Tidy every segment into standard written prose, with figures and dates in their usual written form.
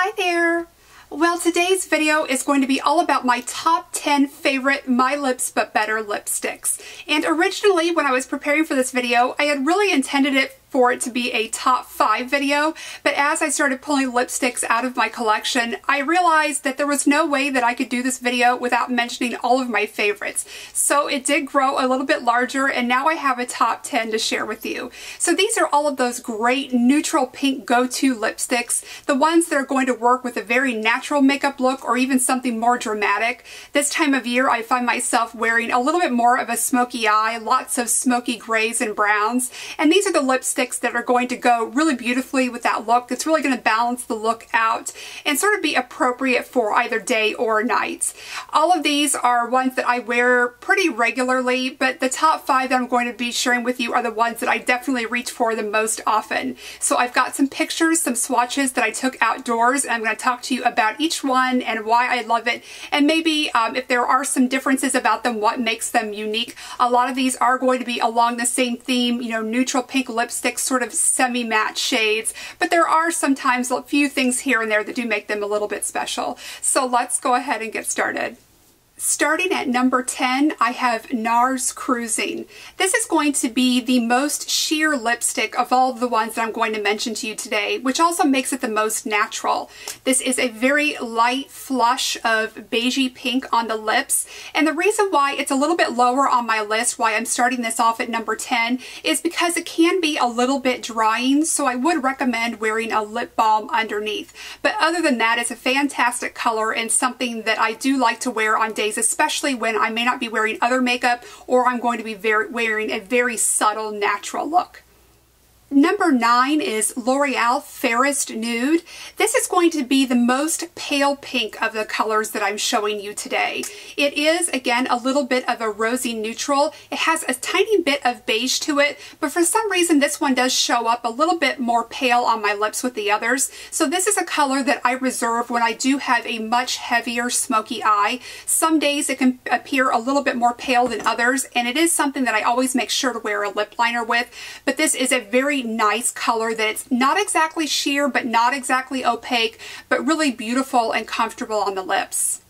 Hi there! Well, today's video is going to be all about my top 10 favorite My Lips But Better lipsticks. And originally, when I was preparing for this video, I had really intended it for it to be a top 5 video, but as I started pulling lipsticks out of my collection, I realized that there was no way that I could do this video without mentioning all of my favorites. So it did grow a little bit larger, and now I have a top 10 to share with you. So these are all of those great neutral pink go-to lipsticks, the ones that are going to work with a very natural makeup look or even something more dramatic. This time of year, I find myself wearing a little bit more of a smoky eye, lots of smoky grays and browns, and these are the lipsticks that are going to go really beautifully with that look. It's really going to balance the look out and sort of be appropriate for either day or night. All of these are ones that I wear pretty regularly, but the top 5 that I'm going to be sharing with you are the ones that I definitely reach for the most often. So I've got some pictures, some swatches that I took outdoors, and I'm going to talk to you about each one and why I love it, and maybe if there are some differences about them, what makes them unique. A lot of these are going to be along the same theme, you know, neutral pink lipstick, sort of semi-matte shades, but there are sometimes a few things here and there that do make them a little bit special. So let's go ahead and get started. Starting at number 10, I have Nars Cruising. This is going to be the most sheer lipstick of all of the ones that I'm going to mention to you today, which also makes it the most natural. This is a very light flush of beigey pink on the lips, and the reason why it's a little bit lower on my list, why I'm starting this off at number 10, is because it can be a little bit drying, so I would recommend wearing a lip balm underneath. But other than that, it's a fantastic color and something that I do like to wear on days, especially when I may not be wearing other makeup or I'm going to be wearing a very subtle natural look. Number 9 is L'Oreal Fairest Nude. This is going to be the most pale pink of the colors that I'm showing you today. It is, again, a little bit of a rosy neutral. It has a tiny bit of beige to it, but for some reason this one does show up a little bit more pale on my lips with the others. So this is a color that I reserve when I do have a much heavier smoky eye. Some days it can appear a little bit more pale than others, and it is something that I always make sure to wear a lip liner with, but this is a very nice color that's not exactly sheer but not exactly opaque, but really beautiful and comfortable on the lips.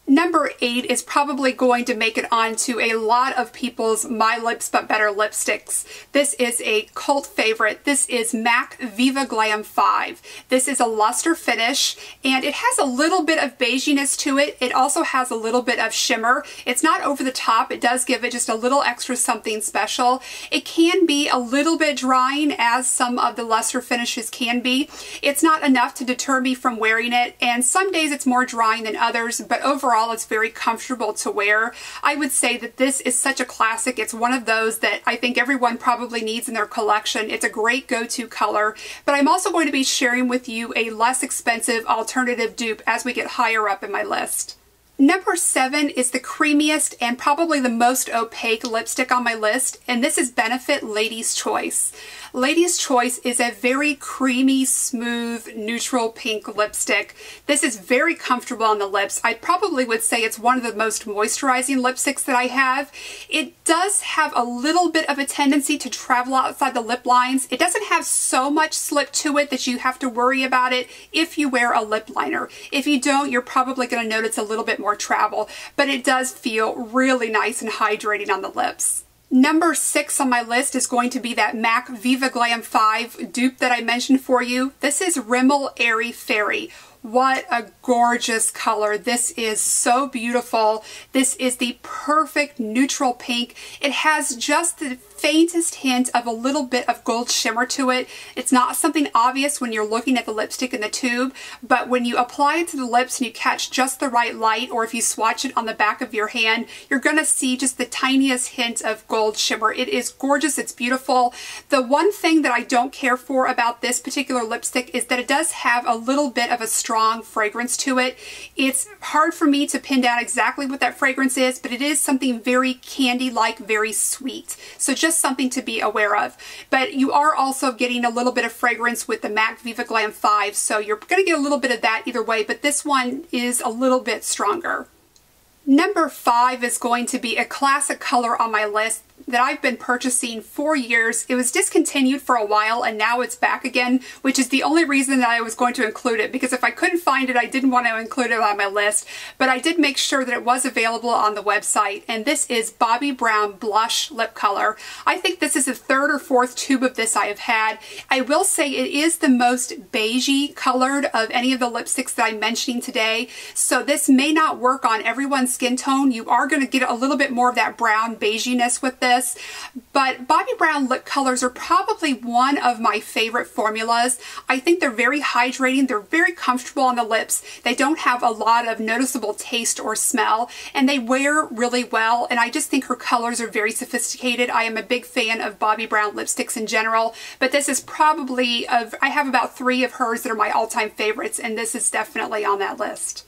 Number 8 is probably going to make it onto a lot of people's My Lips But Better lipsticks. This is a cult favorite. This is MAC Viva Glam V. This is a luster finish, and it has a little bit of beiginess to it. It also has a little bit of shimmer. It's not over the top. It does give it just a little extra something special. It can be a little bit drying, as some of the luster finishes can be. It's not enough to deter me from wearing it, and some days it's more drying than others, but overall it's very comfortable to wear. I would say that this is such a classic. It's one of those that I think everyone probably needs in their collection. It's a great go-to color, but I'm also going to be sharing with you a less expensive alternative dupe as we get higher up in my list. Number 7 is the creamiest and probably the most opaque lipstick on my list, and this is Benefit Lady's Choice. Lady's Choice is a very creamy, smooth, neutral pink lipstick. This is very comfortable on the lips. I probably would say it's one of the most moisturizing lipsticks that I have. It does have a little bit of a tendency to travel outside the lip lines. It doesn't have so much slip to it that you have to worry about it if you wear a lip liner. If you don't, you're probably going to notice a little bit more travel, but it does feel really nice and hydrating on the lips. Number 6 on my list is going to be that MAC Viva Glam V dupe that I mentioned for you. This is Rimmel Airy Fairy. What a gorgeous color. This is so beautiful. This is the perfect neutral pink. It has just the faintest hint of a little bit of gold shimmer to it. It's not something obvious when you're looking at the lipstick in the tube, but when you apply it to the lips and you catch just the right light, or if you swatch it on the back of your hand, you're going to see just the tiniest hint of gold shimmer. It is gorgeous. It's beautiful. The one thing that I don't care for about this particular lipstick is that it does have a little bit of a strong fragrance to it. It's hard for me to pin down exactly what that fragrance is, but it is something very candy-like, very sweet. So just something to be aware of. But you are also getting a little bit of fragrance with the MAC Viva Glam V, so you're going to get a little bit of that either way, but this one is a little bit stronger. Number 5 is going to be a classic color on my list. that I've been purchasing for years. It was discontinued for a while and now it's back again, which is the only reason that I was going to include it, because if I couldn't find it, I didn't want to include it on my list, but I did make sure that it was available on the website, and this is Bobbi Brown Blush Lip Color. I think this is the third or fourth tube of this I have had. I will say it is the most beigey colored of any of the lipsticks that I'm mentioning today, so this may not work on everyone's skin tone. You are going to get a little bit more of that brown beiginess with this. But Bobbi Brown lip colors are probably one of my favorite formulas. I think they're very hydrating, they're very comfortable on the lips, they don't have a lot of noticeable taste or smell, and they wear really well, and I just think her colors are very sophisticated. I am a big fan of Bobbi Brown lipsticks in general, but this is probably, I have about 3 of hers that are my all-time favorites, and this is definitely on that list.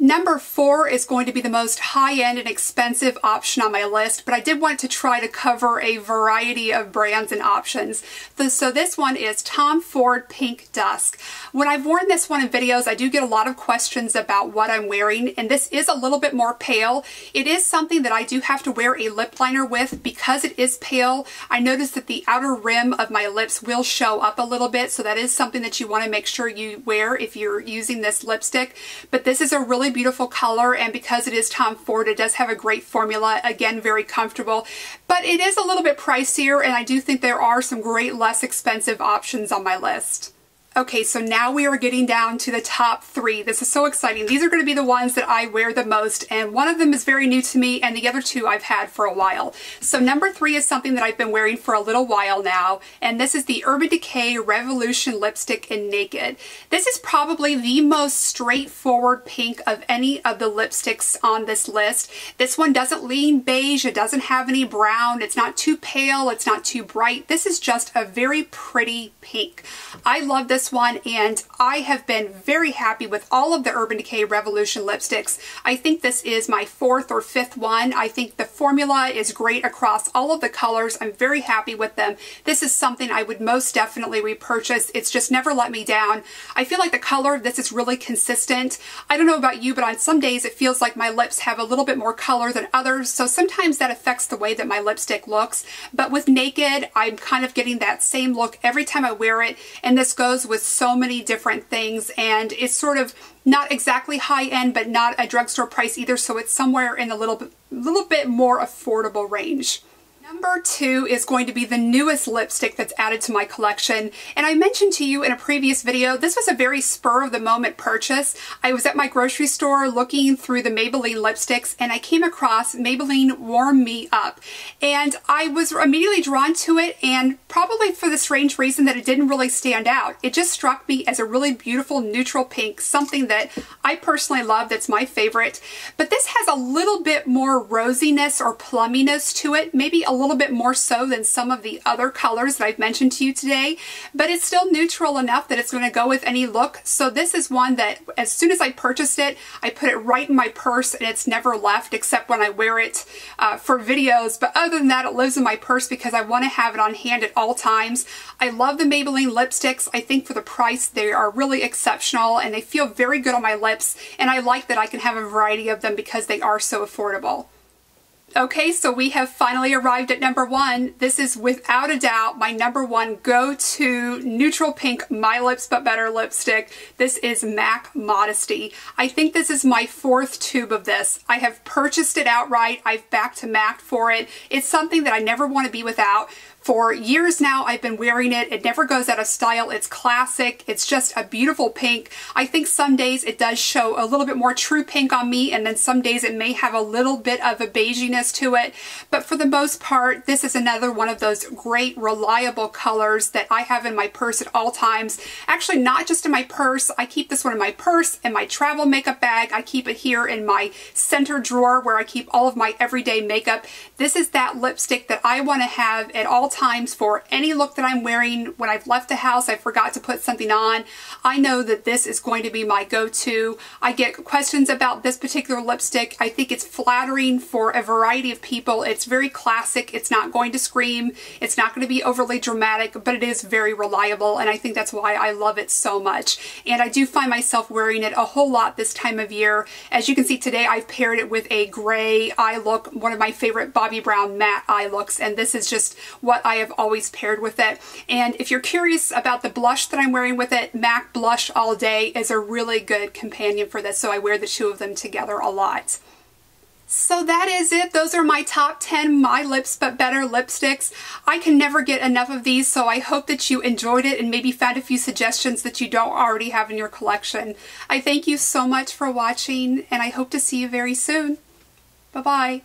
Number 4 is going to be the most high-end and expensive option on my list, but I did want to try to cover a variety of brands and options. So this one is Tom Ford Pink Dusk. When I've worn this one in videos, I do get a lot of questions about what I'm wearing, and this is a little bit more pale. It is something that I do have to wear a lip liner with because it is pale. I notice that the outer rim of my lips will show up a little bit, so that is something that you want to make sure you wear if you're using this lipstick. But this is a really beautiful color, and because it is Tom Ford, it does have a great formula. Again, very comfortable, but it is a little bit pricier, and I do think there are some great less expensive options on my list. Okay, so now we are getting down to the top 3. This is so exciting. These are going to be the ones that I wear the most, and one of them is very new to me, and the other 2 I've had for a while. So number 3 is something that I've been wearing for a little while now, and this is the Urban Decay Revolution Lipstick in Naked. This is probably the most straightforward pink of any of the lipsticks on this list. This one doesn't lean beige, it doesn't have any brown, it's not too pale, it's not too bright. This is just a very pretty pink. I love this one, and I have been very happy with all of the Urban Decay Revolution lipsticks. I think this is my 4th or 5th one. I think the formula is great across all of the colors. I'm very happy with them. This is something I would most definitely repurchase. It's just never let me down. I feel like the color of this is really consistent. I don't know about you, but on some days it feels like my lips have a little bit more color than others, so sometimes that affects the way that my lipstick looks. But with Naked, I'm kind of getting that same look every time I wear it, and this goes with so many different things, and it's sort of not exactly high-end, but not a drugstore price either, so it's somewhere in a little bit more affordable range. Number 2 is going to be the newest lipstick that's added to my collection, and I mentioned to you in a previous video, this was a very spur-of-the-moment purchase. I was at my grocery store looking through the Maybelline lipsticks, and I came across Maybelline Warm Me Up, and I was immediately drawn to it, and probably for the strange reason that it didn't really stand out. It just struck me as a really beautiful neutral pink, something that I personally love, that's my favorite. But this has a little bit more rosiness or plumminess to it, maybe a little bit more so than some of the other colors that I've mentioned to you today, but it's still neutral enough that it's going to go with any look. So this is one that as soon as I purchased it, I put it right in my purse, and it's never left except when I wear it for videos. But other than that, it lives in my purse because I want to have it on hand at all times. I love the Maybelline lipsticks. I think for the price they are really exceptional, and they feel very good on my lips, and I like that I can have a variety of them because they are so affordable. Okay, so we have finally arrived at number 1. This is without a doubt my number 1 go-to neutral pink My Lips But Better lipstick. This is MAC Modesty. I think this is my 4th tube of this. I have purchased it outright. I've back to MAC for it. It's something that I never want to be without. For years now, I've been wearing it. It never goes out of style. It's classic. It's just a beautiful pink. I think some days it does show a little bit more true pink on me, and then some days it may have a little bit of a beiginess to it. But for the most part, this is another one of those great, reliable colors that I have in my purse at all times. Actually, not just in my purse. I keep this one in my purse, in my travel makeup bag. I keep it here in my center drawer where I keep all of my everyday makeup. This is that lipstick that I want to have at all all times for any look that I'm wearing. When I've left the house, I forgot to put something on, I know that this is going to be my go-to. I get questions about this particular lipstick. I think it's flattering for a variety of people. It's very classic. It's not going to scream. It's not going to be overly dramatic, but it is very reliable, and I think that's why I love it so much. And I do find myself wearing it a whole lot this time of year. As you can see today, I've paired it with a gray eye look, one of my favorite Bobbi Brown matte eye looks, and this is just what I have always paired with it. And if you're curious about the blush that I'm wearing with it, MAC Blush All Day is a really good companion for this, so I wear the two of them together a lot. So that is it. Those are my top 10 My Lips But Better lipsticks. I can never get enough of these, so I hope that you enjoyed it and maybe found a few suggestions that you don't already have in your collection. I thank you so much for watching, and I hope to see you very soon. Bye-bye.